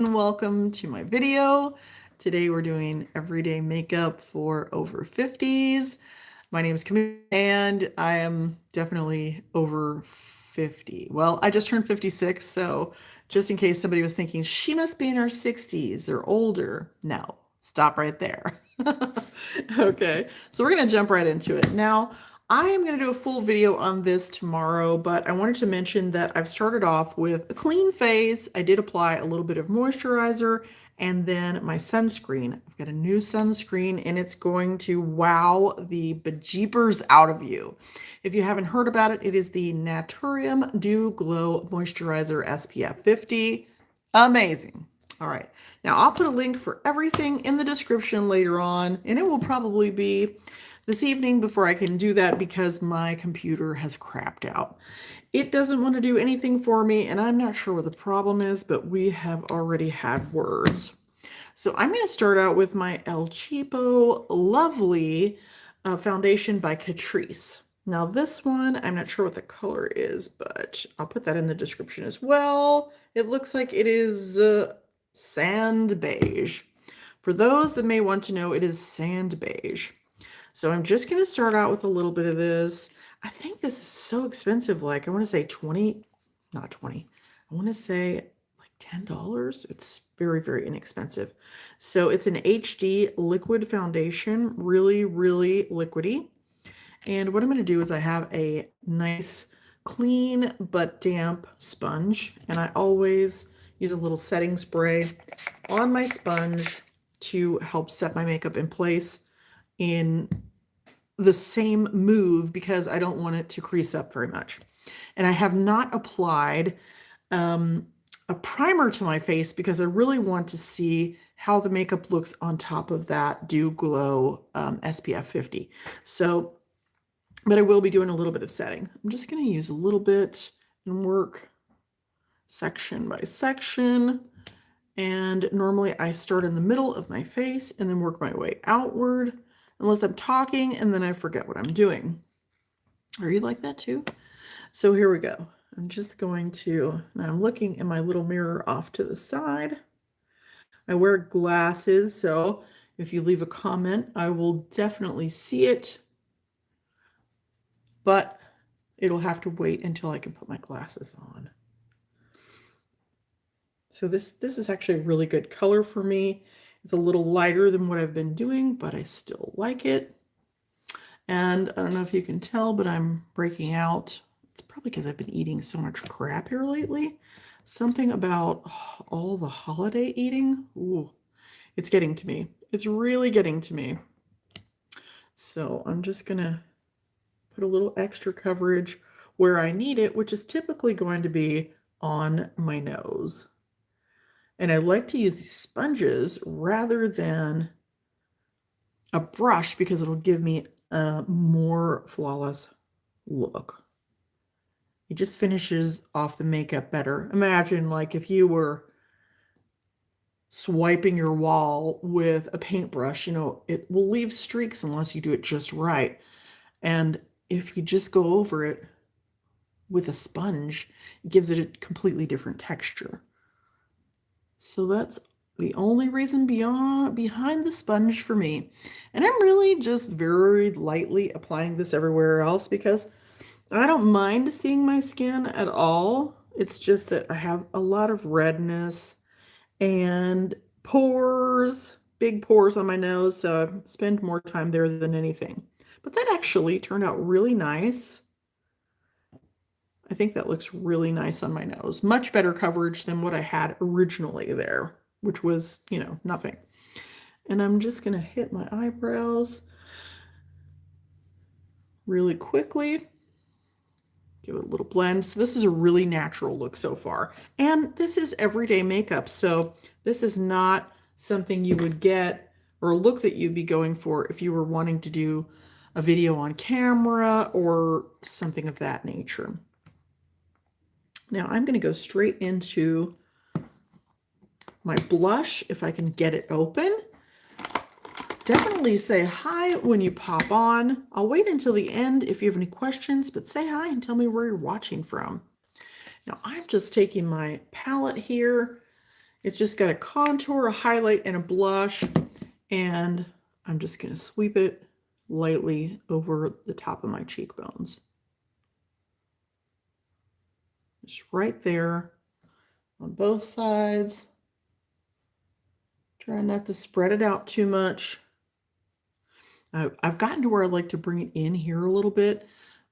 and welcome to my video. Today we're doing everyday makeup for over 50s. My name is Camille and I am definitely over 50. Well, I just turned 56, so just in case somebody was thinking she must be in her 60s or older. No, stop right there. Okay, so we're gonna jump right into it. Now, I am going to do a full video on this tomorrow, but I wanted to mention that I've started off with a clean face. I did apply a little bit of moisturizer and then my sunscreen. I've got a new sunscreen and it's going to wow the bejeepers out of you. If you haven't heard about it, it is the Naturium Dew Glow Moisturizer SPF 50. Amazing. All right. Now I'll put a link for everything in the description later on, and it will probably be this evening before I can do that because my computer has crapped out. It doesn't want to do anything for me, and I'm not sure what the problem is, but we have already had words. So I'm going to start out with my El Cheapo Lovely foundation by Catrice. Now this one, I'm not sure what the color is, but I'll put that in the description as well. It looks like it is sand beige. For those that may want to know, it is sand beige. So I'm just going to start out with a little bit of this. I think this is so expensive. Like I want to say 20, not 20. I want to say like $10. It's very, very inexpensive. So it's an HD liquid foundation, really, really liquidy. And what I'm going to do is I have a nice clean but damp sponge, and I always use a little setting spray on my sponge to help set my makeup in place in the same move because I don't want it to crease up very much. And I have not applied a primer to my face because I really want to see how the makeup looks on top of that Dew Glow SPF 50. So, but I will be doing a little bit of setting. I'm just going to use a little bit and work section by section. And normally I start in the middle of my face and then work my way outward, unless I'm talking and then I forget what I'm doing. Are you like that too? So here we go. I'm just going to, now I'm looking in my little mirror off to the side. I wear glasses, so if you leave a comment, I will definitely see it, but it'll have to wait until I can put my glasses on. So this is actually a really good color for me. It's a little lighter than what I've been doing, but I still like it. And I don't know if you can tell, but I'm breaking out. It's probably because I've been eating so much crap here lately. Something about all the holiday eating. Ooh, it's getting to me. It's really getting to me. So I'm just going to put a little extra coverage where I need it, which is typically going to be on my nose. And I like to use these sponges rather than a brush because it'll give me a more flawless look. It just finishes off the makeup better. Imagine like if you were swiping your wall with a paintbrush, you know, it will leave streaks unless you do it just right. And if you just go over it with a sponge, it gives it a completely different texture. So that's the only reason behind the sponge for me. And I'm really just very lightly applying this everywhere else because I don't mind seeing my skin at all. It's just that I have a lot of redness and pores, big pores on my nose, so I spend more time there than anything. But that actually turned out really nice. I think that looks really nice on my nose. Much better coverage than what I had originally there, which was, you know, nothing. And I'm just going to hit my eyebrows really quickly. Give it a little blend. So this is a really natural look so far. And this is everyday makeup. So this is not something you would get or a look that you'd be going for if you were wanting to do a video on camera or something of that nature. Now I'm going to go straight into my blush if I can get it open. Definitely say hi when you pop on. I'll wait until the end if you have any questions, but say hi and tell me where you're watching from. Now I'm just taking my palette here It's just got a contour, a highlight, and a blush. And I'm just going to sweep it lightly over the top of my cheekbones. Just right there on both sides. Try not to spread it out too much. I've gotten to where I like to bring it in here a little bit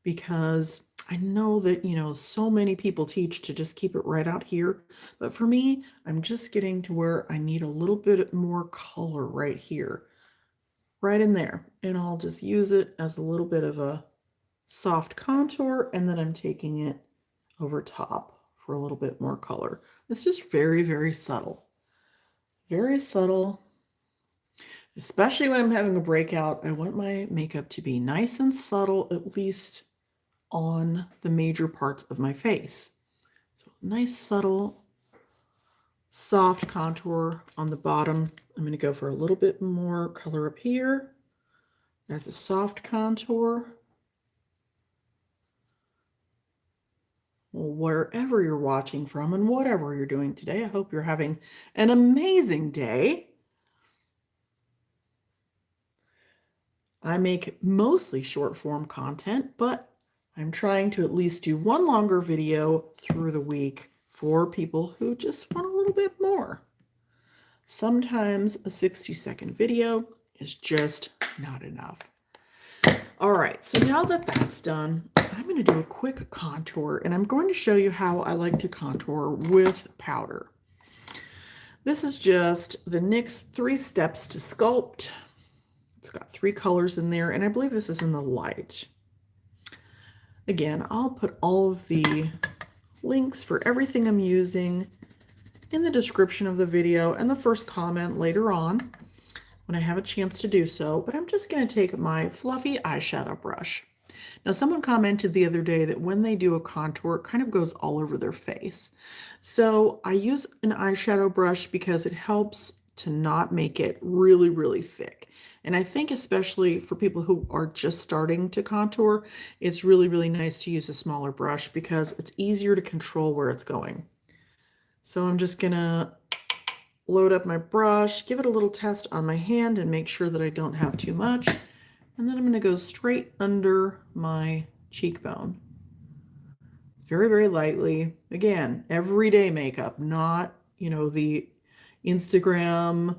because I know that, so many people teach to just keep it right out here. But for me, I'm just getting to where I need a little bit more color right here, right in there. And I'll just use it as a little bit of a soft contour, and then I'm taking it over top for a little bit more color. It's just very, very subtle. Very subtle. Especially when I'm having a breakout, I want my makeup to be nice and subtle, at least on the major parts of my face. So nice, subtle, soft contour on the bottom. I'm going to go for a little bit more color up here. That's a soft contour. Well, wherever you're watching from and whatever you're doing today, I hope you're having an amazing day. I make mostly short form content, but I'm trying to at least do one longer video through the week for people who just want a little bit more. Sometimes a 60-second video is just not enough. All right, so now that that's done, I'm going to do a quick contour, and I'm going to show you how I like to contour with powder. This is just the NYX 3 Steps to Sculpt. It's got 3 colors in there, and I believe this is in the light. Again, I'll put all of the links for everything I'm using in the description of the video and the first comment later on when I have a chance to do so, but I'm just going to take my fluffy eyeshadow brush. Now, someone commented the other day that when they do a contour, it kind of goes all over their face. So I use an eyeshadow brush because it helps to not make it really, really thick. And I think especially for people who are just starting to contour, it's really, really nice to use a smaller brush because it's easier to control where it's going. So I'm just going to load up my brush, give it a little test on my hand and make sure that I don't have too much. And then I'm going to go straight under my cheekbone. It's very, very lightly. Again, everyday makeup, not, the Instagram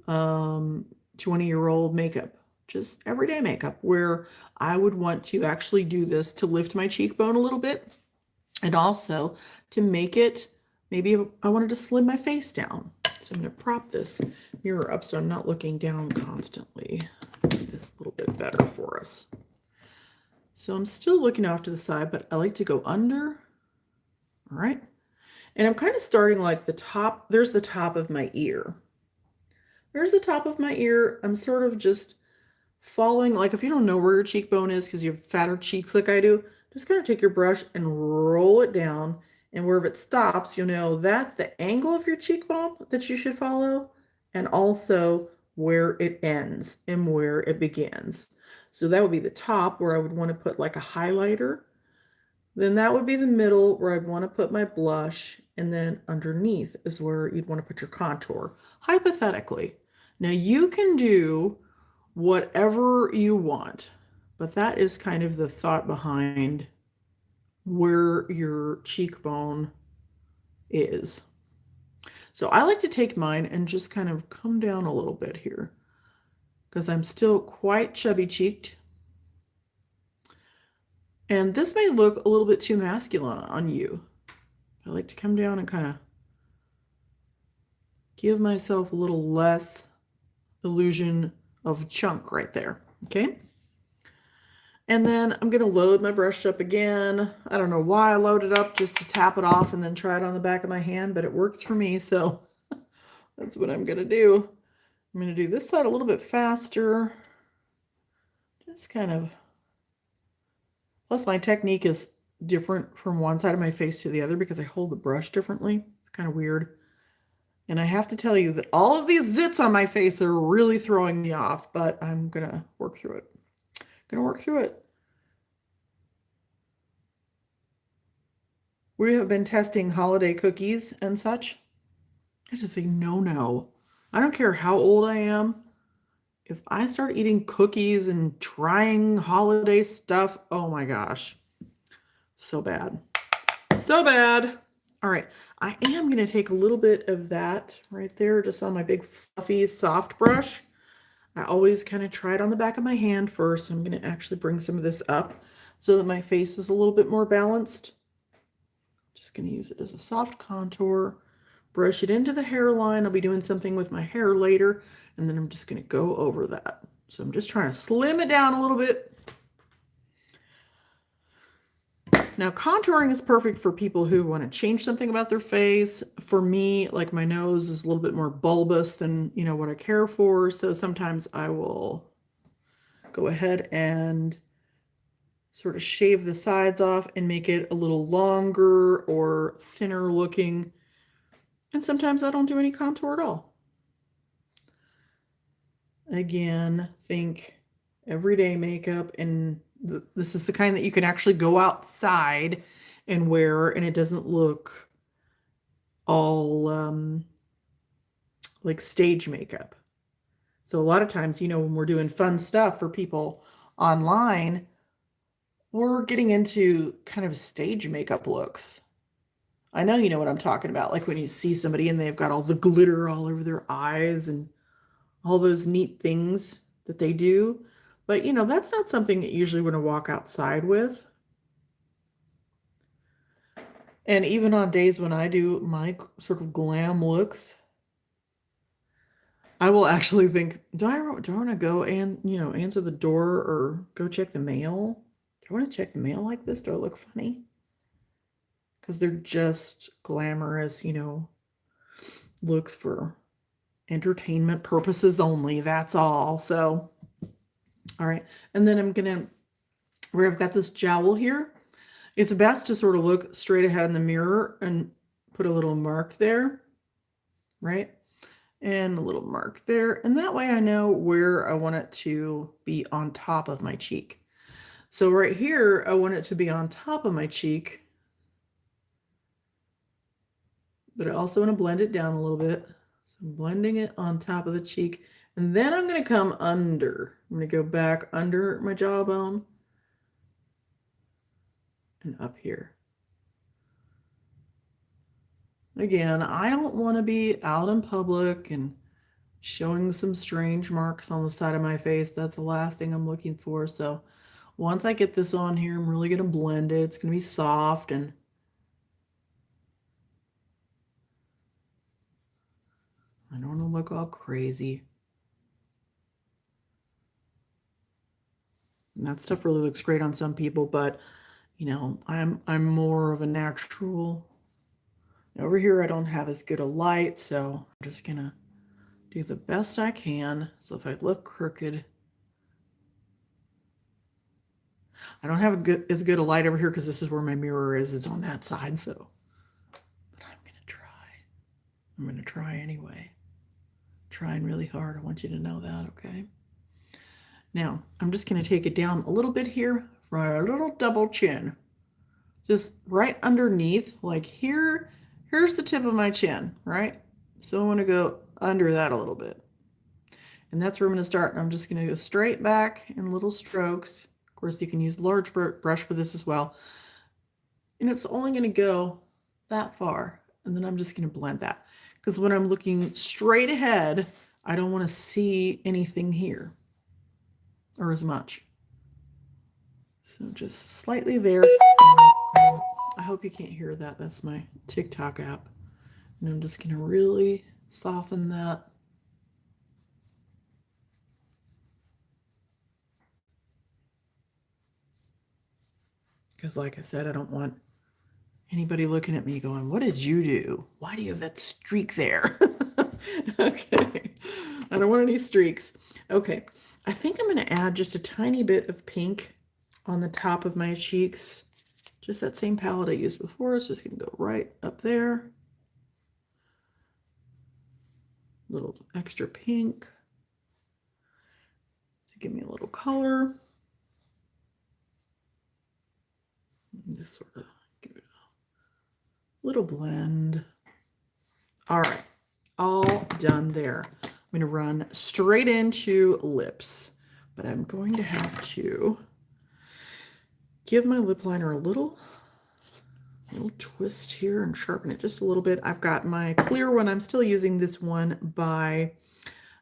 20-year-old makeup. Just everyday makeup where I would want to actually do this to lift my cheekbone a little bit and also to make it, maybe I wanted to slim my face down. So I'm going to prop this mirror up so I'm not looking down constantly. Make this a little bit better for us. So I'm still looking off to the side, but I like to go under. All right. And I'm kind of starting like the top. There's the top of my ear. There's the top of my ear. I'm sort of just following, like if you don't know where your cheekbone is because you have fatter cheeks like I do, just kind of take your brush and roll it down. And wherever it stops, you'll know that's the angle of your cheekbone that you should follow, and also where it ends and where it begins. So that would be the top where I would want to put like a highlighter. Then that would be the middle where I'd want to put my blush, and then underneath is where you'd want to put your contour, hypothetically. Now you can do whatever you want, but that is kind of the thought behind where your cheekbone is. So I like to take mine and just kind of come down a little bit here because I'm still quite chubby cheeked. And this may look a little bit too masculine on you. I like to come down and kind of give myself a little less illusion of chunk right there. Okay. And then I'm going to load my brush up again. I don't know why I loaded up, just to tap it off and then try it on the back of my hand, but it works for me. So that's what I'm going to do. I'm going to do this side a little bit faster. Just kind of, plus my technique is different from one side of my face to the other because I hold the brush differently. It's kind of weird. And I have to tell you that all of these zits on my face are really throwing me off, but I'm going to work through it. We have been testing holiday cookies and such, It is a no-no. I don't care how old I am. If I start eating cookies and trying holiday stuff, oh my gosh. So bad. So bad. All right. I am going to take a little bit of that right there just on my big fluffy soft brush. I always kind of try it on the back of my hand first. I'm going to actually bring some of this up so that my face is a little bit more balanced. Just going to use it as a soft contour. Brush it into the hairline. I'll be doing something with my hair later, and then I'm just going to go over that. So I'm just trying to slim it down a little bit. Now, contouring is perfect for people who want to change something about their face. For me, like my nose is a little bit more bulbous than, you know, what I care for. So sometimes I will go ahead and sort of shave the sides off and make it a little longer or thinner looking. And sometimes I don't do any contour at all. Again, think everyday makeup, and this is the kind that you can actually go outside and wear, and it doesn't look all like stage makeup. So a lot of times, you know, when we're doing fun stuff for people online, we're getting into kind of stage makeup looks. I know you know what I'm talking about, like when you see somebody and they've got all the glitter all over their eyes and all those neat things that they do. But, you know, that's not something that you usually want to walk outside with. And even on days when I do my sort of glam looks, I will actually think, do I want to go and, you know, answer the door or go check the mail? Do I want to check the mail like this? Do I look funny? Because they're just glamorous, you know, looks for entertainment purposes only. That's all. So, all right. And then I'm going to, where I've got this jowl here, it's best to sort of look straight ahead in the mirror and put a little mark there, right? And a little mark there. And that way I know where I want it to be on top of my cheek. So right here, I want it to be on top of my cheek, but I also want to blend it down a little bit. So I'm blending it on top of the cheek. And then I'm going to come under. I'm going to go back under my jawbone and up here. Again, I don't want to be out in public and showing some strange marks on the side of my face. That's the last thing I'm looking for. So once I get this on here, I'm really going to blend it. It's going to be soft, and I don't want to look all crazy. And that stuff really looks great on some people, but you know, I'm more of a natural. Over here I don't have as good a light, so I'm just gonna do the best I can. So if I look crooked, I don't have as good a light over here because this is where my mirror is. It's on that side, so. But I'm gonna try. I'm gonna try anyway. Trying really hard. I want you to know that, okay? Now, I'm just gonna take it down a little bit here for a little double chin. Just right underneath, like here, here's the tip of my chin, right? So I want to go under that a little bit. And that's where I'm going to start. I'm just going to go straight back in little strokes. Of course, you can use large brush for this as well. And it's only going to go that far. And then I'm just going to blend that. Because when I'm looking straight ahead, I don't want to see anything here or as much. So just slightly there. I hope you can't hear that. That's my TikTok app. And I'm just going to really soften that. Because like I said, I don't want anybody looking at me going, what did you do? Why do you have that streak there? Okay. I don't want any streaks. Okay. I think I'm going to add just a tiny bit of pink on the top of my cheeks. Just that same palette I used before. It's just going to go right up there. Little extra pink to give me a little color. And just sort of give it a little blend. All right. all done there. I'm going to run straight into lips, but I'm going to have to give my lip liner a little twist here and sharpen it just a little bit. I've got my clear one. I'm still using this one by,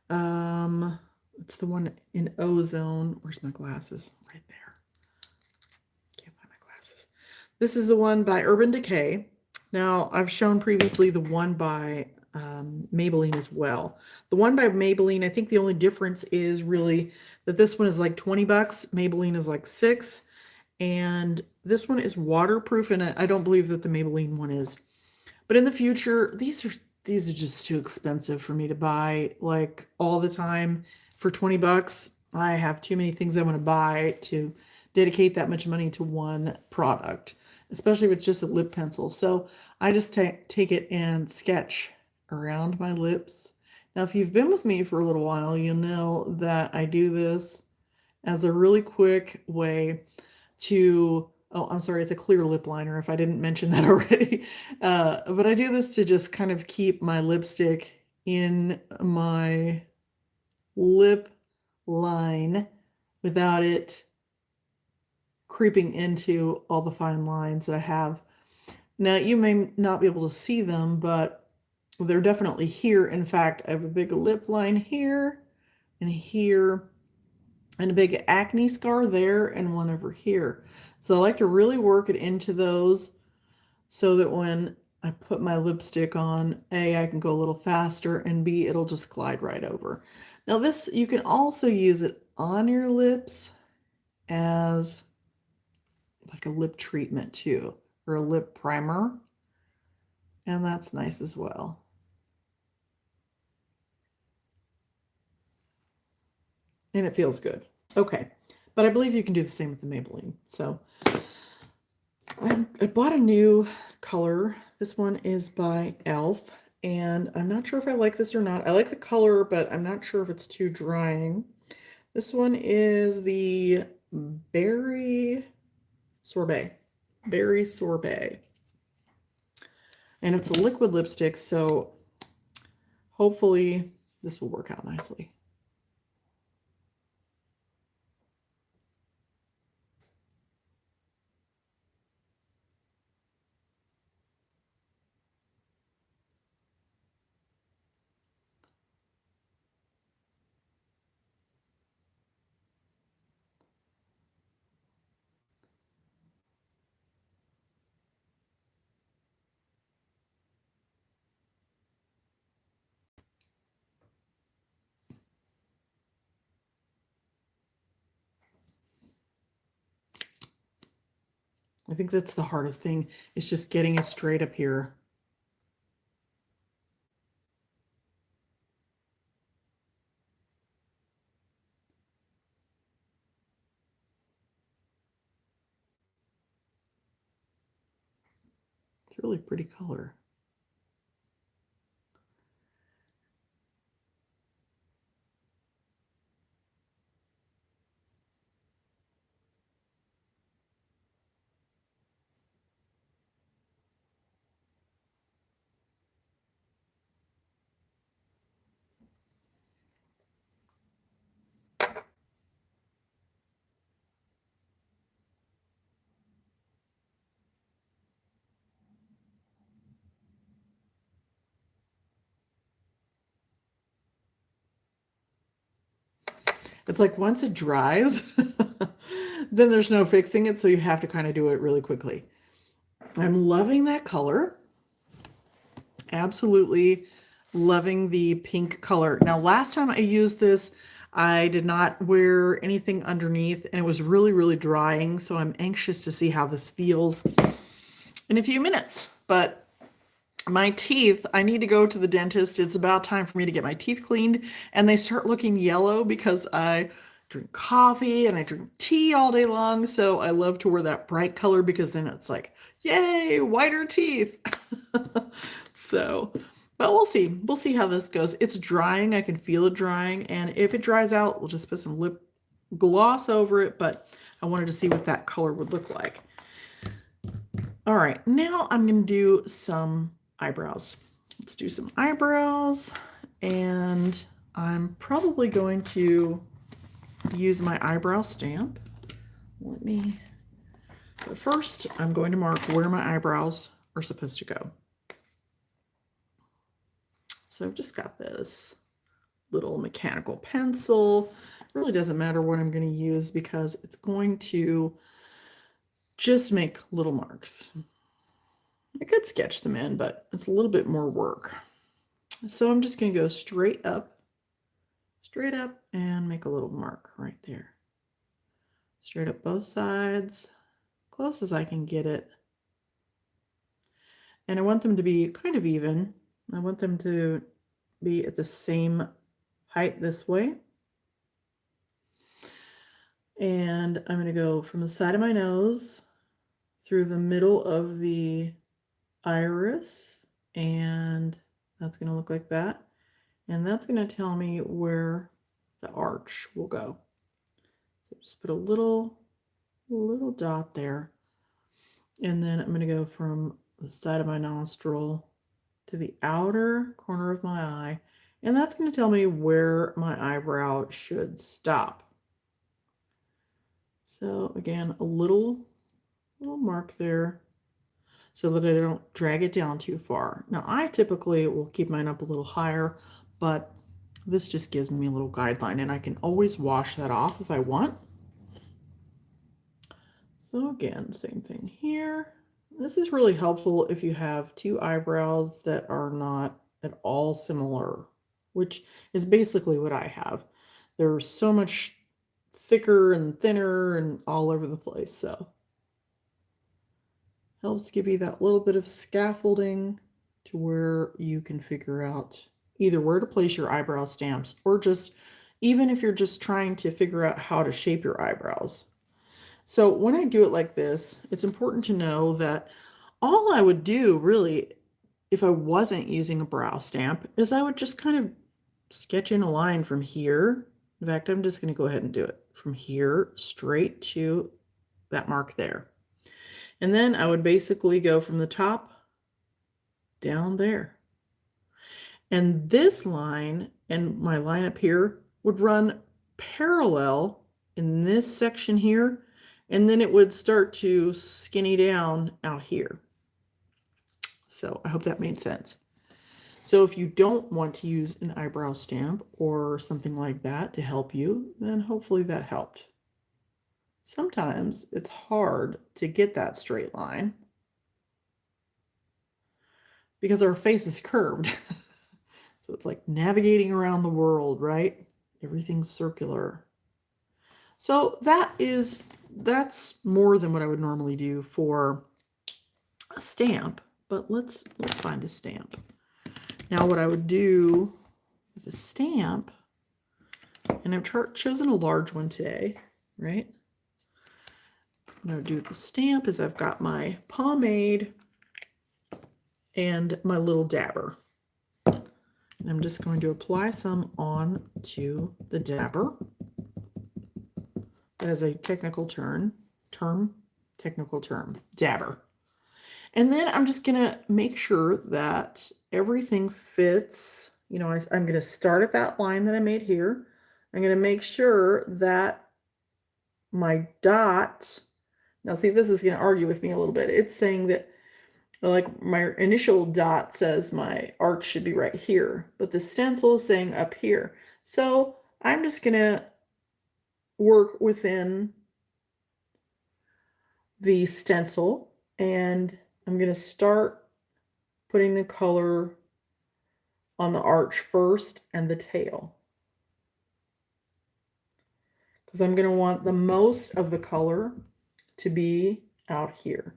it's the one in Ozone. Where's my glasses? Right there. Can't find my glasses. This is the one by Urban Decay. Now, I've shown previously the one by Maybelline as well. The one by Maybelline, I think the only difference is really that this one is like 20 bucks. Maybelline is like $6. And this one is waterproof, and I don't believe that the Maybelline one is. But in the future, these are just too expensive for me to buy like all the time for 20 bucks. I have too many things I want to buy to dedicate that much money to one product, especially with just a lip pencil. So I just take it and sketch around my lips. Now, if you've been with me for a little while, you know that I do this as a really quick way to, oh, I'm sorry, it's a clear lip liner if I didn't mention that already. But I do this to just kind of keep my lipstick in my lip line without it creeping into all the fine lines that I have. Now, you may not be able to see them, but they're definitely here. In fact, I have a big lip line here and here, and a big acne scar there and one over here. So I like to really work it into those so that when I put my lipstick on, A, I can go a little faster, and B, it'll just glide right over. Now this, you can also use it on your lips as like a lip treatment too, or a lip primer. And that's nice as well. And it feels good. Okay, but I believe you can do the same with the Maybelline. So I bought a new color. This one is by e.l.f. And I'm not sure if I like this or not. I like the color, but I'm not sure if it's too drying. This one is the Berry Sorbet. Berry Sorbet. And it's a liquid lipstick, so hopefully this will work out nicely. I think that's the hardest thing, is just getting it straight up here. It's a really pretty color. It's like once it dries, then there's no fixing it, so you have to kind of do it really quickly. I'm loving that color. Absolutely loving the pink color. Now, last time I used this, I did not wear anything underneath, and it was really, really drying, so I'm anxious to see how this feels in a few minutes. But my teeth, I need to go to the dentist. It's about time for me to get my teeth cleaned, and they start looking yellow because I drink coffee and I drink tea all day long. So I love to wear that bright color because then it's like, yay, whiter teeth. So, but we'll see. We'll see how this goes. It's drying. I can feel it drying. And if it dries out, we'll just put some lip gloss over it. But I wanted to see what that color would look like. All right, now I'm going to do some eyebrows. Let's do some eyebrows, and I'm probably going to use my eyebrow stamp. But first I'm going to mark where my eyebrows are supposed to go. So I've just got this little mechanical pencil. It really doesn't matter what I'm going to use because it's going to just make little marks. I could sketch them in, but it's a little bit more work. So I'm just going to go straight up, and make a little mark right there. Straight up both sides, close as I can get it. And I want them to be kind of even. I want them to be at the same height this way. And I'm going to go from the side of my nose through the middle of the iris, and that's going to look like that. And that's going to tell me where the arch will go. So just put a little dot there. And then I'm going to go from the side of my nostril to the outer corner of my eye. And that's going to tell me where my eyebrow should stop. So again, a little mark there so that I don't drag it down too far. Now I typically will keep mine up a little higher, but this just gives me a little guideline, and I can always wash that off if I want. So again, same thing here. This is really helpful if you have two eyebrows that are not at all similar, which is basically what I have. They're so much thicker and thinner and all over the place, so helps give you that little bit of scaffolding to where you can figure out either where to place your eyebrow stamps, or just even if you're just trying to figure out how to shape your eyebrows. So when I do it like this, it's important to know that all I would do really, if I wasn't using a brow stamp, is I would just kind of sketch in a line from here. In fact, I'm just going to go ahead and do it from here straight to that mark there. And then I would basically go from the top down there. And this line and my line up here would run parallel in this section here, and then it would start to skinny down out here. So I hope that made sense. So if you don't want to use an eyebrow stamp or something like that to help you, then hopefully that helped. Sometimes it's hard to get that straight line because our face is curved. So it's like navigating around the world, right? Everything's circular. So that's more than what I would normally do for a stamp, but let's find the stamp. Now what I would do with a stamp, and I've chosen a large one today, right? What I would do with the stamp is I've got my pomade and my little dabber. And I'm just going to apply some on to the dabber. That is a technical term, dabber. And then I'm just going to make sure that everything fits. You know, I'm going to start at that line that I made here. I'm going to make sure that my dot, now see, this is going to argue with me a little bit. It's saying that, like, my initial dot says my arch should be right here, but the stencil is saying up here. So I'm just going to work within the stencil, and I'm going to start putting the color on the arch first and the tail, because I'm going to want the most of the color to be out here.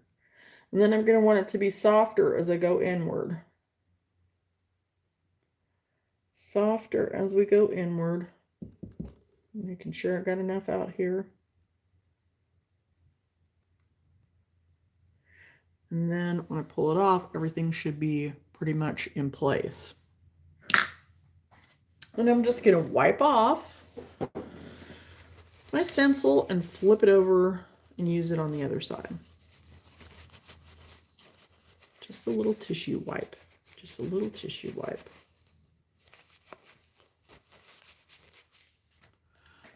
And then I'm going to want it to be softer as I go inward. Softer as we go inward. Making sure I got enough out here. And then when I pull it off, everything should be pretty much in place. And I'm just going to wipe off my stencil and flip it over and use it on the other side. Just a little tissue wipe, just a little tissue wipe.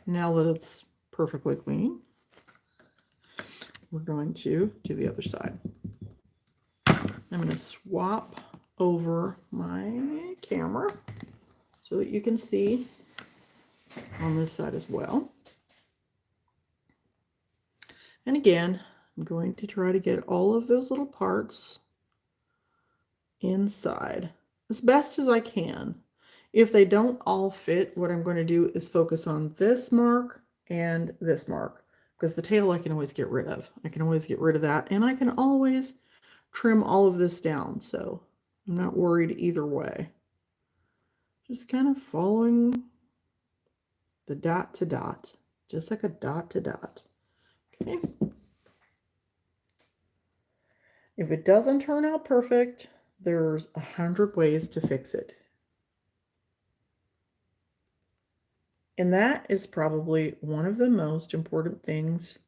Now that it's perfectly clean, we're going to do the other side. I'm going to swap over my camera so that you can see on this side as well. And again, I'm going to try to get all of those little parts inside as best as I can. If they don't all fit, what I'm going to do is focus on this mark and this mark, because the tail I can always get rid of. I can always get rid of that, and I can always trim all of this down, so I'm not worried either way. Just kind of following the dot to dot, just like a dot to dot. Okay. If it doesn't turn out perfect, there's 100 ways to fix it. And that is probably one of the most important things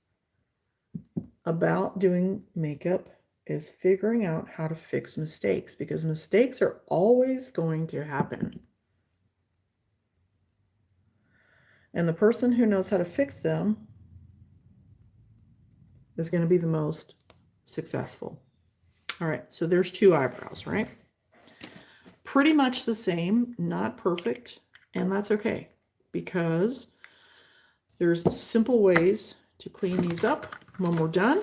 about doing makeup, is figuring out how to fix mistakes, because mistakes are always going to happen. And the person who knows how to fix them is going to be the most successful. All right, so there's 2 eyebrows, right? Pretty much the same, not perfect, and that's okay, because there's simple ways to clean these up when we're done.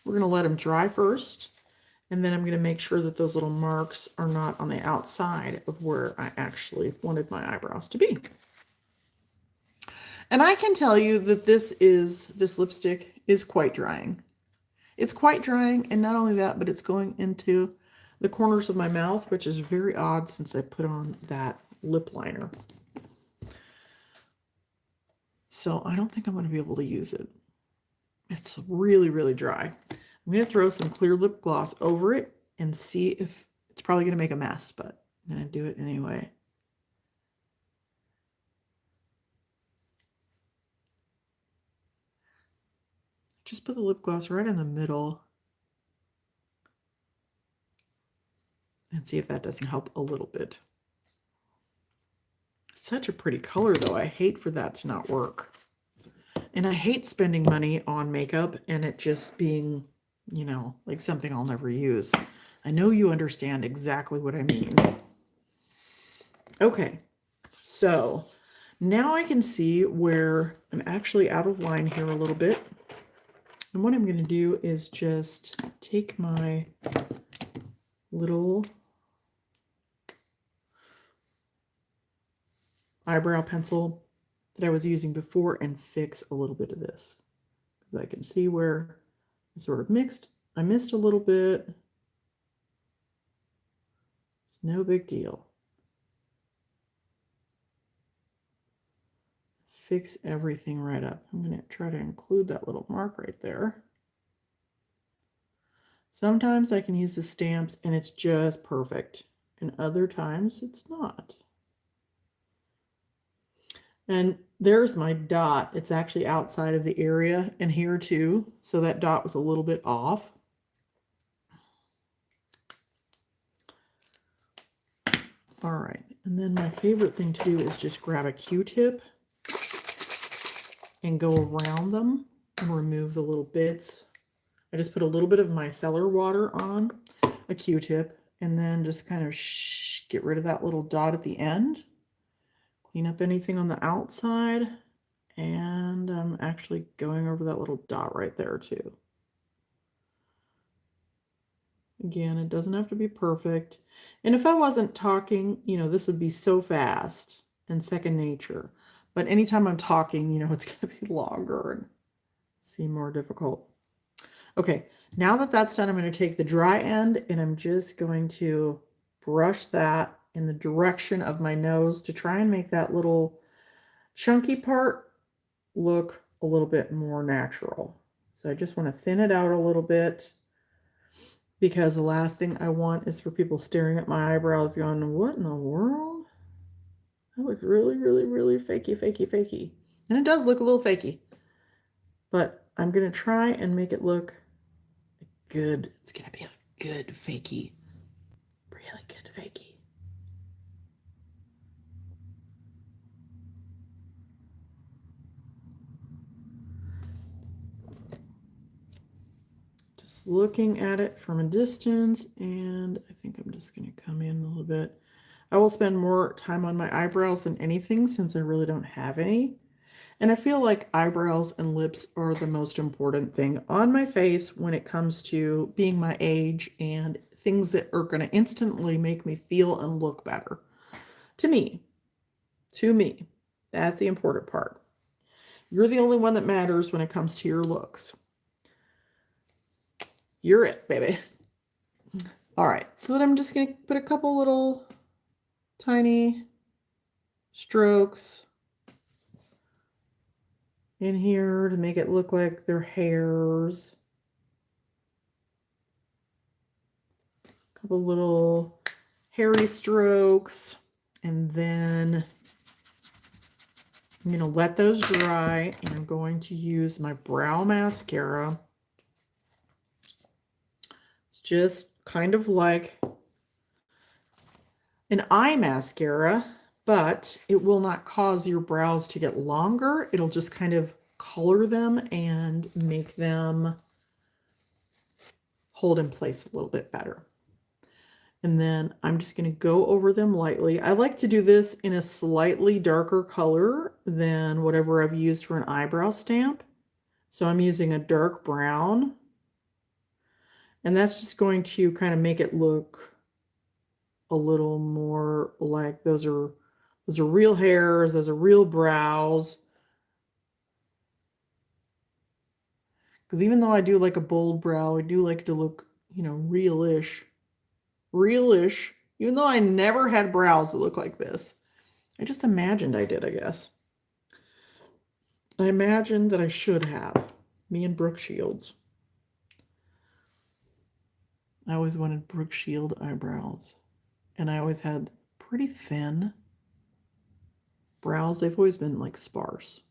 We're going to let them dry first, and then I'm going to make sure that those little marks are not on the outside of where I actually wanted my eyebrows to be. And I can tell you that this lipstick is quite drying. It's quite drying, and not only that, but it's going into the corners of my mouth, which is very odd since I put on that lip liner. So I don't think I'm going to be able to use it. It's really, really dry. I'm going to throw some clear lip gloss over it and see if it's probably going to make a mess, but I'm going to do it anyway. Just put the lip gloss right in the middle and see if that doesn't help a little bit. Such a pretty color, though. I hate for that to not work. And I hate spending money on makeup and it just being, you know, like something I'll never use. I know you understand exactly what I mean. Okay, so now I can see where I'm actually out of line here a little bit. And what I'm going to do is just take my little eyebrow pencil that I was using before and fix a little bit of this, because I can see where I sort of I missed a little bit. It's no big deal. Fix everything right up. I'm going to try to include that little mark right there. Sometimes I can use the stamps and it's just perfect, and other times it's not. And there's my dot. It's actually outside of the area, and here too, so that dot was a little bit off. All right, and then my favorite thing to do is just grab a Q-tip and go around them and remove the little bits. I just put a little bit of micellar water on a Q-tip and then just kind of get rid of that little dot at the end. Clean up anything on the outside, and I'm actually going over that little dot right there too. Again, it doesn't have to be perfect. And if I wasn't talking, you know, this would be so fast and second nature. But anytime I'm talking, you know, it's going to be longer and seem more difficult. Okay, now that that's done, I'm going to take the dry end and I'm just going to brush that in the direction of my nose to try and make that little chunky part look a little bit more natural. So I just want to thin it out a little bit, because the last thing I want is for people staring at my eyebrows going, what in the world? That looks really, really, really fakey, fakey, fakey. And it does look a little fakey. But I'm going to try and make it look good. It's going to be a good fakey. Pretty really good fakey. Just looking at it from a distance, and I think I'm just going to come in a little bit. I will spend more time on my eyebrows than anything since I really don't have any. And I feel like eyebrows and lips are the most important thing on my face when it comes to being my age and things that are going to instantly make me feel and look better. To me. That's the important part. You're the only one that matters when it comes to your looks. You're it, baby. All right, so then I'm just going to put a couple little tiny strokes in here to make it look like they're hairs. A couple little hairy strokes, and then I'm going to let those dry, and I'm going to use my brow mascara. It's just kind of like an eye mascara, but it will not cause your brows to get longer. It'll just kind of color them and make them hold in place a little bit better. And then I'm just going to go over them lightly. I like to do this in a slightly darker color than whatever I've used for an eyebrow stamp. So I'm using a dark brown. And that's just going to kind of make it look a little more like those are real hairs, those are real brows. Because even though I do like a bold brow, I do like to look, you know, realish. Realish. Even though I never had brows that look like this. I just imagined I did, I guess. I imagined that I should have. Me and Brooke Shields. I always wanted Brooke Shield eyebrows. And I always had pretty thin brows. They've always been like sparse.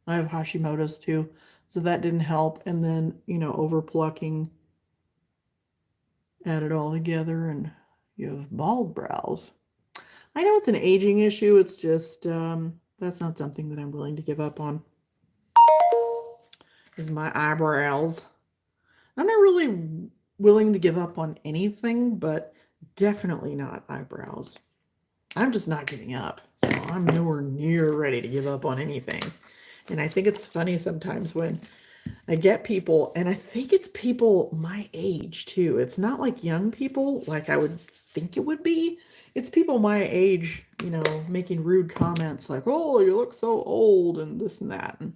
I have Hashimoto's too, so that didn't help. And then, you know, over plucking, add it all together, and you have bald brows. I know it's an aging issue. It's just, that's not something that I'm willing to give up on. Is my eyebrows. I'm not really willing to give up on anything, but definitely not eyebrows. I'm just not giving up. So I'm nowhere near ready to give up on anything. And I think it's funny sometimes when I get people, and I think it's people my age too. It's not like young people like I would think it would be. It's people my age, you know, making rude comments like, oh, you look so old and this and that. And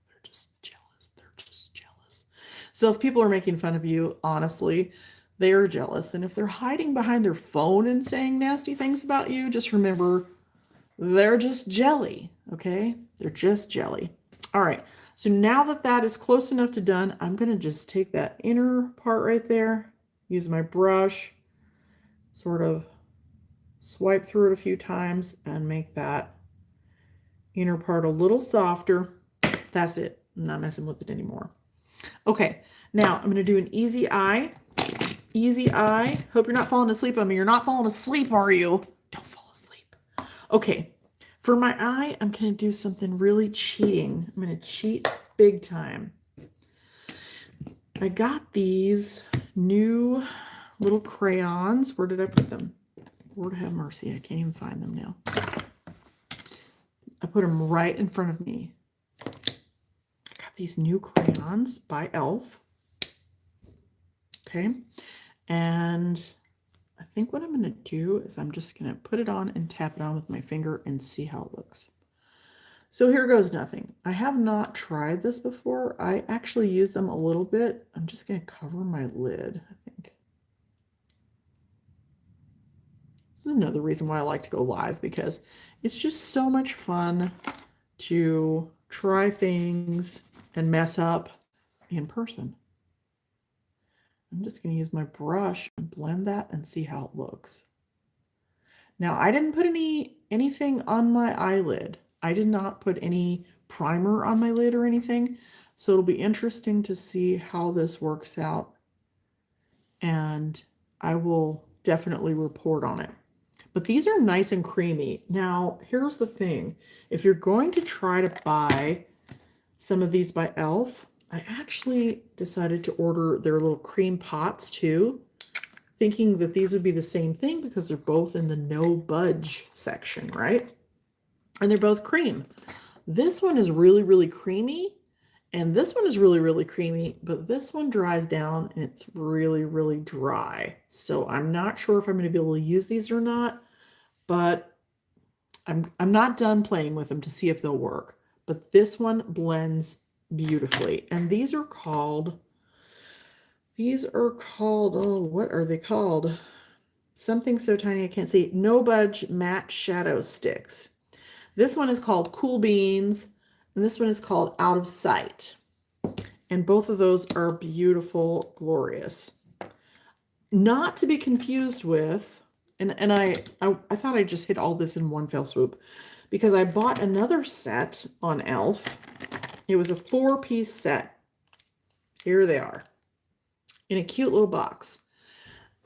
they're just jealous. They're just jealous. So if people are making fun of you, honestly, they are jealous. And if they're hiding behind their phone and saying nasty things about you, just remember they're just jelly, okay? They're just jelly. All right, so now that that is close enough to done, I'm going to just take that inner part right there, use my brush, sort of swipe through it a few times and make that inner part a little softer. That's it. I'm not messing with it anymore. Okay, now I'm going to do an easy eye. Easy eye. Hope you're not falling asleep on me. You're not falling asleep, are you? Don't fall asleep. Okay. For my eye, I'm going to do something really cheating. I'm going to cheat big time. I got these new little crayons. Where did I put them? Lord have mercy. I can't even find them now. I put them right in front of me. I got these new crayons by e.l.f. Okay. And I think what I'm going to do is I'm just going to put it on and tap it on with my finger and see how it looks. So here goes nothing. I have not tried this before. I actually use them a little bit. I'm just going to cover my lid, I think. This is another reason why I like to go live, because it's just so much fun to try things and mess up in person. I'm just going to use my brush and blend that and see how it looks. Now, I didn't put anything on my eyelid. I did not put any primer on my lid or anything. So it'll be interesting to see how this works out. And I will definitely report on it. But these are nice and creamy. Now, here's the thing. If you're going to try to buy some of these by e.l.f., I actually decided to order their little cream pots too, thinking that these would be the same thing because they're both in the no budge section, right? And they're both cream. This one is really, really creamy, and this one is really, really creamy, but this one dries down and it's really, really dry. So I'm not sure if I'm going to be able to use these or not, but I'm not done playing with them to see if they'll work. But this one blends beautifully. And these are called, oh, what are they called? Something so tiny I can't see. No Budge Matte Shadow Sticks. This one is called Cool Beans, and this one is called Out of Sight. And both of those are beautiful, glorious. Not to be confused with, and I thought I just hit all this in one fell swoop, because I bought another set on e.l.f. It was a 4-piece set. Here they are in a cute little box.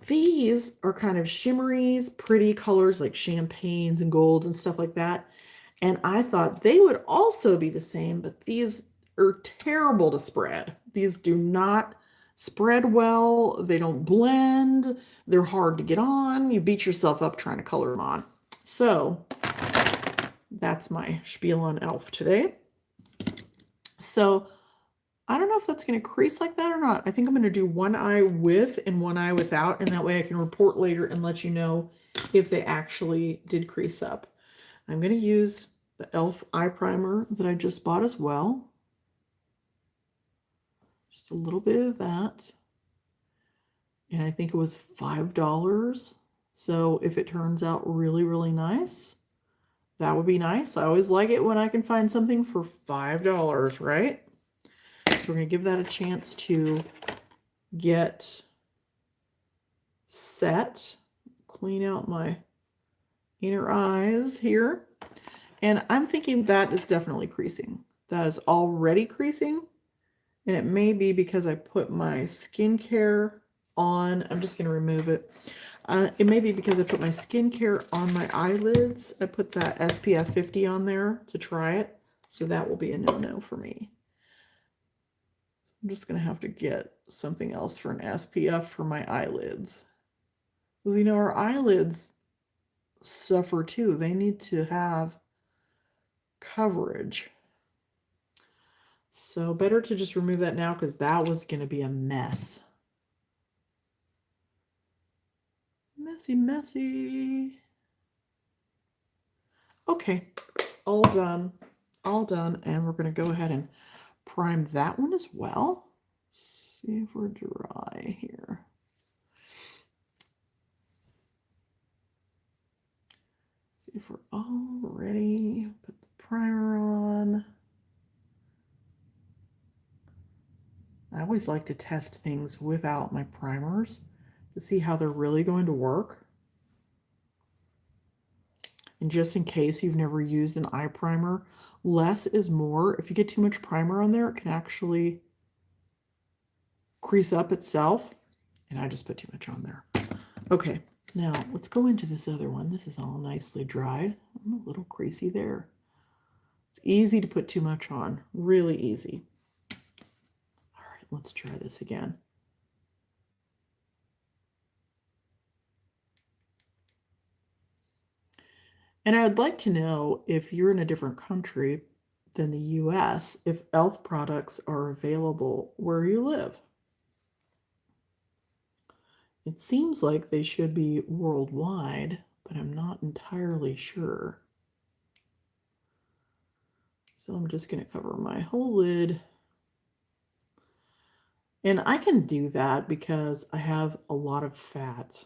These are kind of shimmeries, pretty colors like champagnes and golds and stuff like that. And I thought they would also be the same, but these are terrible to spread. These do not spread well. They don't blend. They're hard to get on. You beat yourself up trying to color them on. So that's my spiel on e.l.f. today. So I don't know if that's going to crease like that or not. I think I'm going to do one eye with and one eye without, and that way I can report later and let you know if they actually did crease up. I'm going to use the e.l.f. eye primer that I just bought as well. Just a little bit of that. And I think it was $5. So if it turns out really, really nice, that would be nice. I always like it when I can find something for $5, right? So we're going to give that a chance to get set. Clean out my inner eyes here. And I'm thinking that is definitely creasing. That is already creasing. And it may be because I put my skincare on. I'm just going to remove it. It may be because I put my skincare on my eyelids. I put that SPF 50 on there to try it. So that will be a no-no for me. I'm just going to have to get something else for an SPF for my eyelids. Because, you know, our eyelids suffer too. They need to have coverage. So better to just remove that now because that was going to be a mess. Messy, messy. Okay, all done. All done. And we're going to go ahead and prime that one as well. See if we're dry here. See if we're all ready. Put the primer on. I always like to test things without my primers to see how they're really going to work. And just in case you've never used an eye primer, less is more. If you get too much primer on there, it can actually crease up itself. And I just put too much on there. Okay, now let's go into this other one. This is all nicely dried. I'm a little creasy there. It's easy to put too much on, really easy. All right, let's try this again. And I would like to know if you're in a different country than the US, if e.l.f. products are available where you live. It seems like they should be worldwide, but I'm not entirely sure. So I'm just going to cover my whole lid. And I can do that because I have a lot of fat.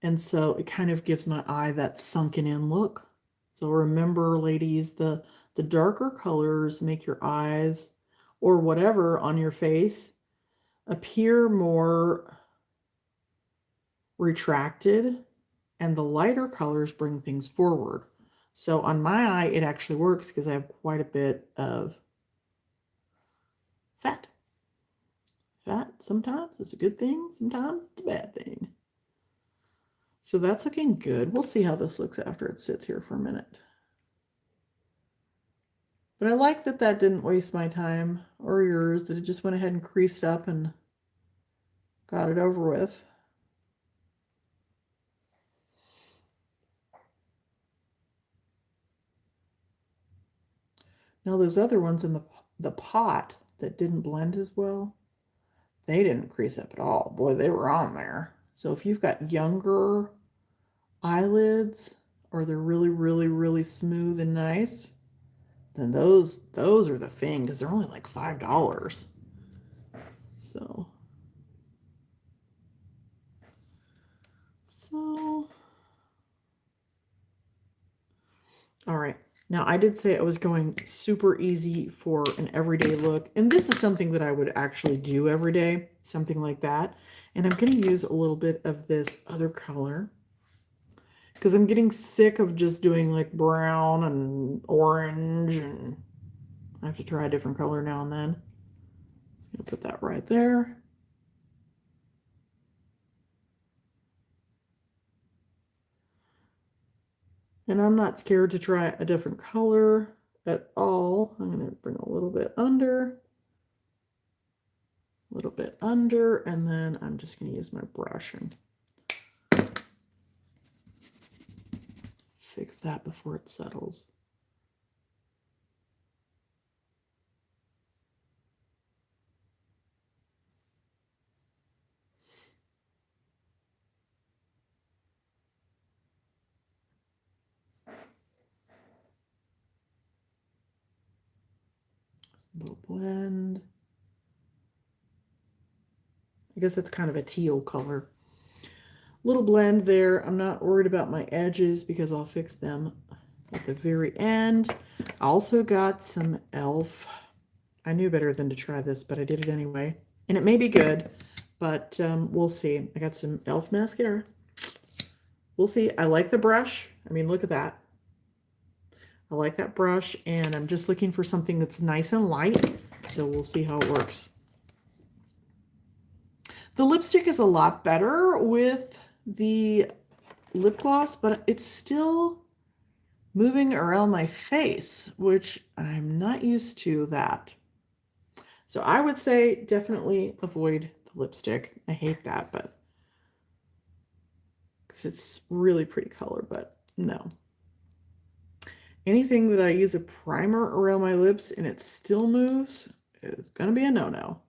And so it kind of gives my eye that sunken in look. So remember, ladies, the darker colors make your eyes or whatever on your face appear more retracted, and the lighter colors bring things forward. So on my eye, it actually works because I have quite a bit of fat. Fat sometimes is a good thing, sometimes it's a bad thing. So that's looking good. We'll see how this looks after it sits here for a minute. But I like that that didn't waste my time or yours, that it just went ahead and creased up and got it over with. Now those other ones in the pot that didn't blend as well, they didn't crease up at all. Boy, they were on there. So if you've got younger eyelids or they're really, really, really smooth and nice, then those are the thing, because they're only like $5. So all right. Now I did say I was going super easy for an everyday look, and this is something that I would actually do every day, something like that. And I'm going to use a little bit of this other color because I'm getting sick of just doing like brown and orange, and I have to try a different color now and then. So I'm going to put that right there. And I'm not scared to try a different color at all. I'm going to bring a little bit under, and then I'm just going to use my brush and fix that before it settles. A little blend. I guess that's kind of a teal color. Little blend there. I'm not worried about my edges because I'll fix them at the very end. I also got some e.l.f. I knew better than to try this, but I did it anyway. And it may be good, but we'll see. I got some e.l.f. mascara. We'll see. I like the brush. I mean, look at that. I like that brush, and I'm just looking for something that's nice and light, so we'll see how it works. The lipstick is a lot better with the lip gloss, but it's still moving around my face, which I'm not used to that. So I would say definitely avoid the lipstick. I hate that, but because it's really pretty color, but no. Anything that I use a primer around my lips and it still moves is going to be a no-no.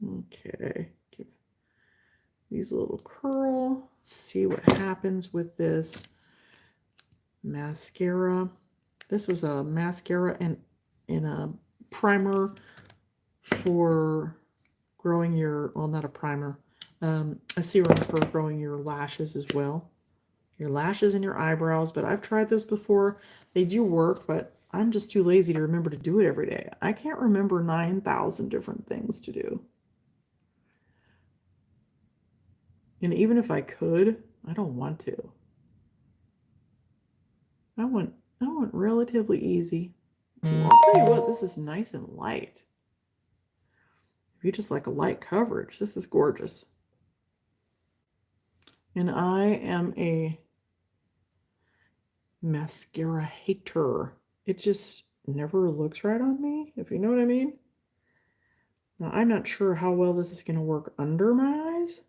Okay, give these a little curl. See what happens with this mascara. This was a mascara and a primer for growing your, well, not a primer, a serum for growing your lashes as well. Your lashes and your eyebrows, but I've tried this before. They do work, but I'm just too lazy to remember to do it every day. I can't remember 9,000 different things to do. And even if I could, I don't want to. I want relatively easy. Well, I'll tell you what, this is nice and light. If you just like a light coverage, this is gorgeous. And I am a mascara hater. It just never looks right on me, if you know what I mean. Now, I'm not sure how well this is going to work under my eyes.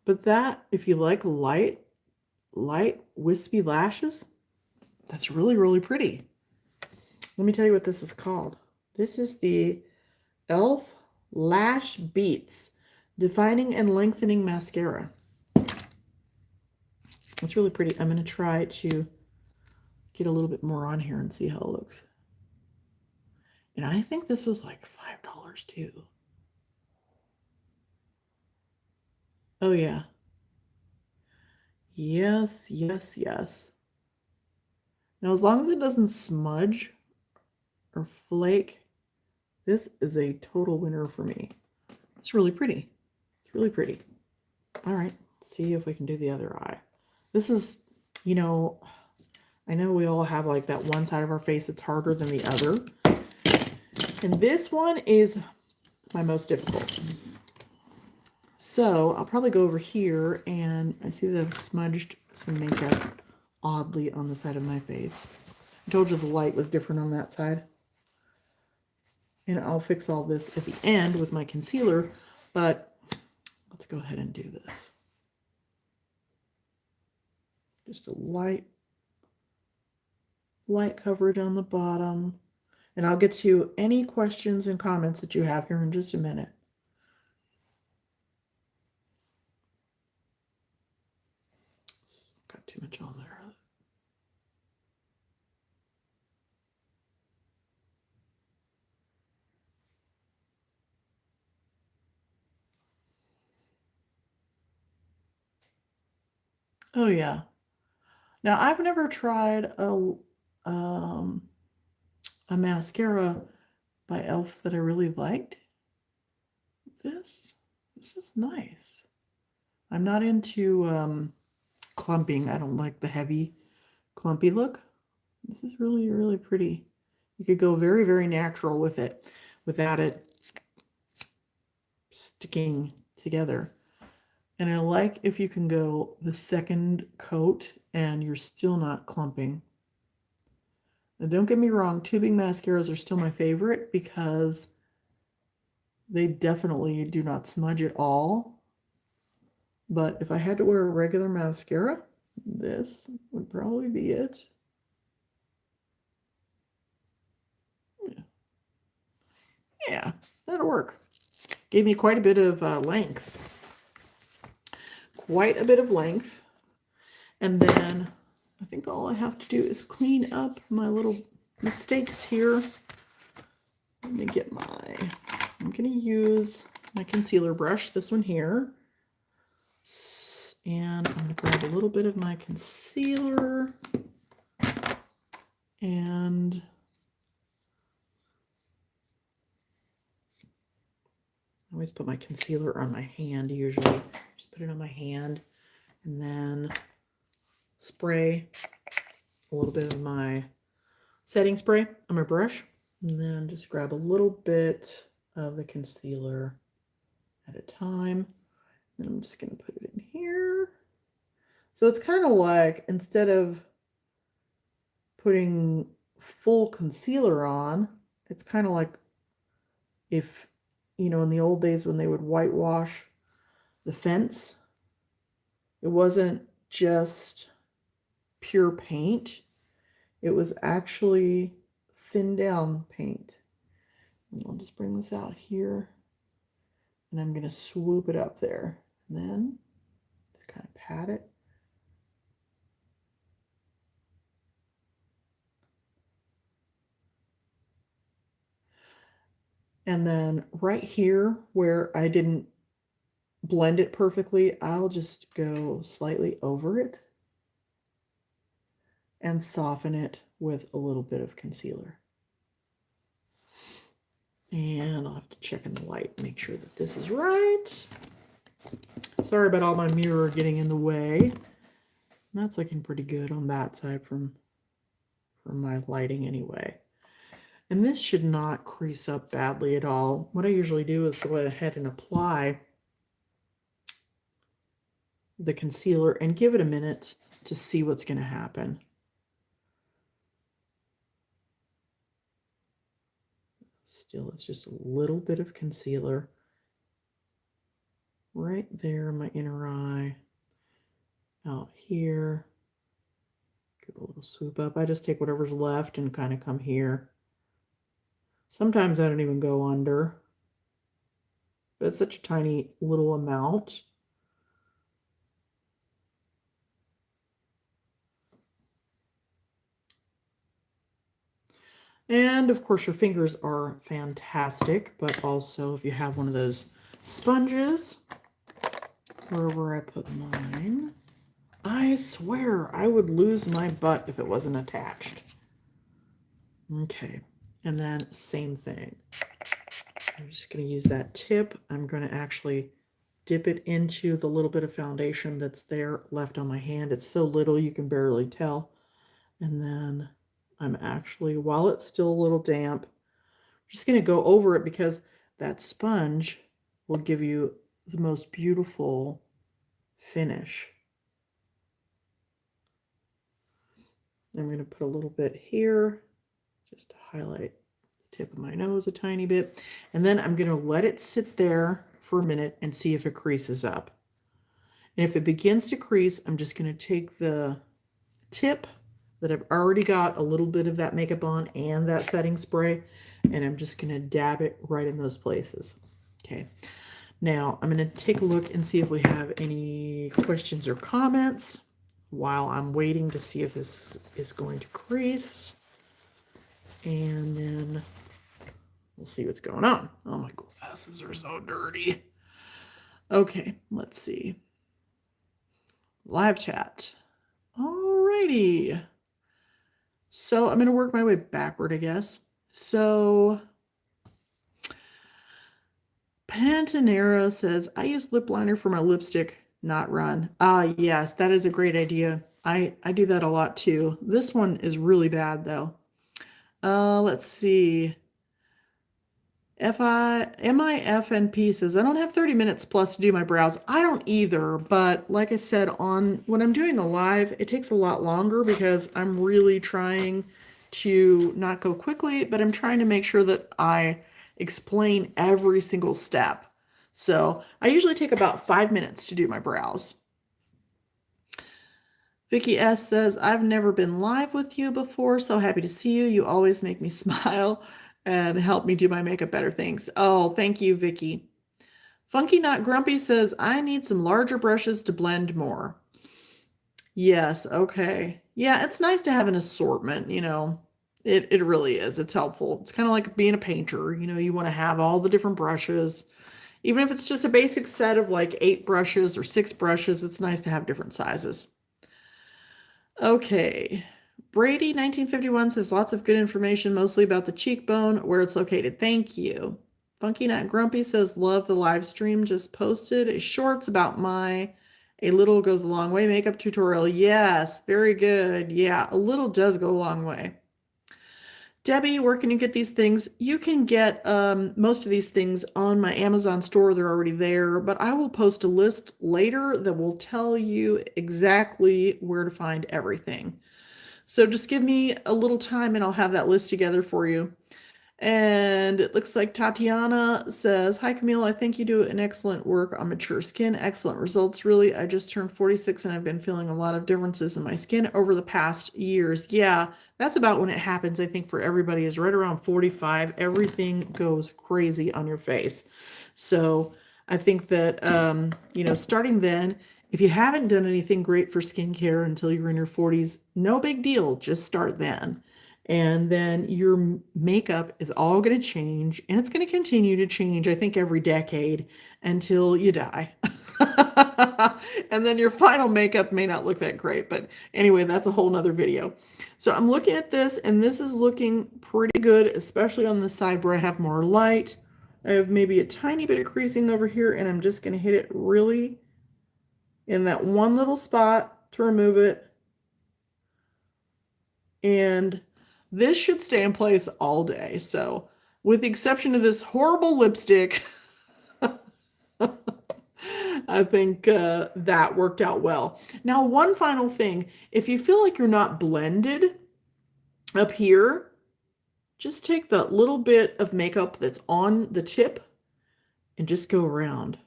But that, if you like light, wispy lashes, that's really, really pretty. Let me tell you what this is called. This is the e.l.f. Lash Beats Defining and Lengthening Mascara. It's really pretty. I'm going to try to get a little bit more on here and see how it looks. And I think this was like $5 too. Oh yeah. Yes, yes, yes. Now, as long as it doesn't smudge or flake, this is a total winner for me. It's really pretty. It's really pretty. All right, let's see if we can do the other eye. This is, you know, I know we all have like that one side of our face that's harder than the other. And this one is my most difficult. So I'll probably go over here, and I see that I've smudged some makeup oddly on the side of my face. I told you the light was different on that side. And I'll fix all this at the end with my concealer, but let's go ahead and do this. Just a light coverage on the bottom. And I'll get to any questions and comments that you have here in just a minute. Got too much on there. Oh yeah. Now I've never tried a mascara by e.l.f. that I really liked. This is nice. I'm not into clumping. I don't like the heavy clumpy look. This is really, really pretty. You could go very, very natural with it without it sticking together. And I like if you can go the second coat and you're still not clumping. Now don't get me wrong, tubing mascaras are still my favorite because they definitely do not smudge at all. But if I had to wear a regular mascara, this would probably be it. Yeah, that'll work. Gave me quite a bit of length. Quite a bit of length. And then I think all I have to do is clean up my little mistakes here. Let me get I'm going to use my concealer brush, this one here. And I'm going to grab a little bit of my concealer and I always put my concealer on my hand usually. Just put it on my hand and then spray a little bit of my setting spray on my brush and then just grab a little bit of the concealer at a time. And I'm just going to put it in here. So it's kind of like instead of putting full concealer on, it's kind of like if, you know, in the old days when they would whitewash the fence, it wasn't just pure paint. It was actually thinned down paint. And I'll just bring this out here and I'm going to swoop it up there. And then just kind of pat it. And then right here where I didn't blend it perfectly, I'll just go slightly over it and soften it with a little bit of concealer. And I'll have to check in the light, make sure that this is right. Sorry about all my mirror getting in the way. That's looking pretty good on that side from my lighting anyway. And this should not crease up badly at all. What I usually do is go ahead and apply the concealer and give it a minute to see what's going to happen. Still, it's just a little bit of concealer right there in my inner eye, out here. Give a little swoop up. I just take whatever's left and kind of come here. Sometimes I don't even go under, but it's such a tiny little amount. And of course your fingers are fantastic, but also if you have one of those sponges, wherever I put mine, I swear I would lose my butt if it wasn't attached. Okay, and then same thing. I'm just going to use that tip. I'm going to actually dip it into the little bit of foundation that's there left on my hand. It's so little you can barely tell. And then I'm actually, while it's still a little damp, just going to go over it because that sponge will give you the most beautiful finish. I'm going to put a little bit here just to highlight the tip of my nose a tiny bit. And then I'm going to let it sit there for a minute and see if it creases up. And if it begins to crease, I'm just going to take the tip that I've already got a little bit of that makeup on and that setting spray, and I'm just going to dab it right in those places. Okay. Now I'm going to take a look and see if we have any questions or comments while I'm waiting to see if this is going to crease. And then we'll see what's going on. Oh, my glasses are so dirty. Okay, let's see. Live chat. Alrighty. So I'm going to work my way backward, I guess. So Pantanera says, I use lip liner for my lipstick, not run. Yes, that is a great idea. I do that a lot too. This one is really bad though. Let's see. MIFNP says, I don't have 30 minutes plus to do my brows. I don't either, but like I said, when I'm doing the live, it takes a lot longer because I'm really trying to not go quickly, but I'm trying to make sure that I explain every single step. So I usually take about 5 minutes to do my brows. Vicky S says, I've never been live with you before, so happy to see you. You always make me smile and help me do my makeup better. Thanks. Oh, thank you, Vicky. Funky Not Grumpy says, I need some larger brushes to blend more. Yes, okay. Yeah, it's nice to have an assortment, you know. It really is. It's helpful. It's kind of like being a painter. You know, you want to have all the different brushes. Even if it's just a basic set of like 8 brushes or 6 brushes, it's nice to have different sizes. Okay. Brady 1951 says lots of good information, mostly about the cheekbone, where it's located. Thank you. Funky Not Grumpy says love the live stream. Just posted a shorts about my A Little Goes a Long Way makeup tutorial. Yes, very good. Yeah, a little does go a long way. Debbie, where can you get these things? You can get most of these things on my Amazon store. They're already there, but I will post a list later that will tell you exactly where to find everything. So just give me a little time and I'll have that list together for you. And it looks like Tatiana says, hi, Camille. I think you do an excellent work on mature skin. Excellent results, really. I just turned 46 and I've been feeling a lot of differences in my skin over the past years. Yeah, that's about when it happens, I think, for everybody is right around 45. Everything goes crazy on your face. So I think that, you know, starting then, if you haven't done anything great for skincare until you're in your 40s, no big deal. Just start then. And then your makeup is all going to change, and it's going to continue to change, I think, every decade until you die. And then your final makeup may not look that great, but anyway, that's a whole nother video. So I'm looking at this, and this is looking pretty good, especially on the side where I have more light. I have maybe a tiny bit of creasing over here, and I'm just going to hit it really in that one little spot to remove it. And this should stay in place all day. So with the exception of this horrible lipstick, I think that worked out well. Now, one final thing, if you feel like you're not blended up here, just take that little bit of makeup that's on the tip and just go around.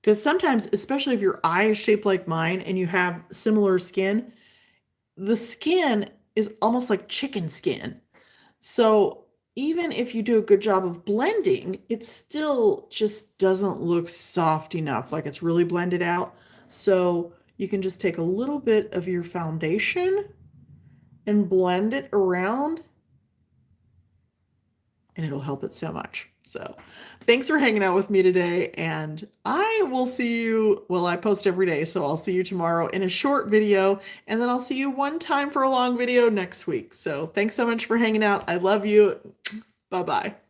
Because sometimes, especially if your eye is shaped like mine and you have similar skin, the skin is almost like chicken skin. So even if you do a good job of blending, it still just doesn't look soft enough, like it's really blended out. So you can just take a little bit of your foundation and blend it around, and it'll help it so much. So thanks for hanging out with me today, and I will see you, well, I post every day, so I'll see you tomorrow in a short video, and then I'll see you one time for a long video next week. So thanks so much for hanging out. I love you. Bye-bye.